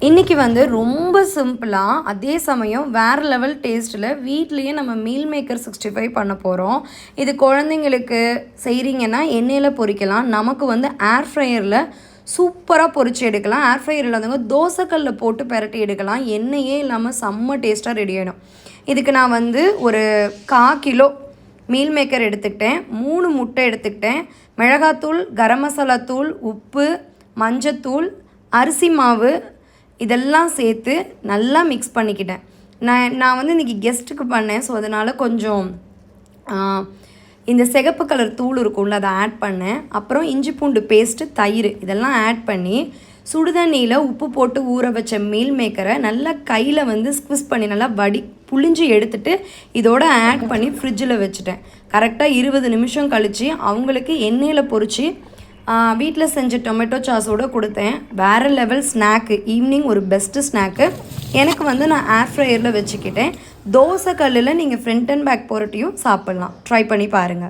இன்றைக்கி வந்து ரொம்ப சிம்பிளாக அதே சமயம் வேறு லெவல் டேஸ்ட்டில் வீட்லேயே நம்ம மீல் மேக்கர் 65 பண்ண போகிறோம். இது குழந்தைங்களுக்கு செய்கிறீங்கன்னா எண்ணெயில் பொரிக்கலாம். நமக்கு வந்து ஏர் ஃப்ரையரில் சூப்பராக பொரித்து எடுக்கலாம். ஏர் ஃப்ரையர் இல்லாதவங்க தோசைக்கல்லில் போட்டு பெரட்டி எடுக்கலாம். எண்ணெயே இல்லாமல் செம்ம டேஸ்ட்டாக ரெடி ஆகிடும். இதுக்கு நான் வந்து ஒரு 1/4 கிலோ மீல் மேக்கர் எடுத்துக்கிட்டேன், 3 முட்டை எடுத்துக்கிட்டேன், மிளகாத்தூள், கரம் மசாலா தூள், உப்பு, மஞ்சத்தூள், அரிசி மாவு இதெல்லாம் சேர்த்து நல்லா மிக்ஸ் பண்ணிக்கிட்டேன். நான் வந்து இன்றைக்கி கெஸ்ட்டுக்கு பண்ணேன். ஸோ அதனால் கொஞ்சம் இந்த சிகப்பு கலர் தூள் இருக்கும்ல அதை ஆட் பண்ணேன். அப்புறம் இஞ்சி பூண்டு பேஸ்ட்டு, தயிர் இதெல்லாம் ஆட் பண்ணி சுடுதண்ணியில் உப்பு போட்டு ஊற வச்ச மீல் மேக்கரை நல்லா கையில் வந்து ஸ்குவிஸ் பண்ணி நல்லா புழிஞ்சு எடுத்துகிட்டு இதோட ஆட் பண்ணி ஃப்ரிட்ஜில் வச்சுட்டேன். கரெக்டாக 20 நிமிஷம் கழித்து அவங்களுக்கு எண்ணெயில் பொரித்து வீட்டில் செஞ்ச டொமேட்டோ சாஸோடு கொடுத்தேன். வேறு லெவல் ஸ்நாக்கு, ஈவினிங் ஒரு பெஸ்ட்டு ஸ்நாக்கு. எனக்கு வந்து நான் ஏர் ஃப்ரையரில் வச்சுக்கிட்டேன். தோசை கல்லில் நீங்கள் ஃப்ரண்ட் அண்ட் பேக் போரட்டியும் சாப்பிட்லாம். ட்ரை பண்ணி பாருங்கள்.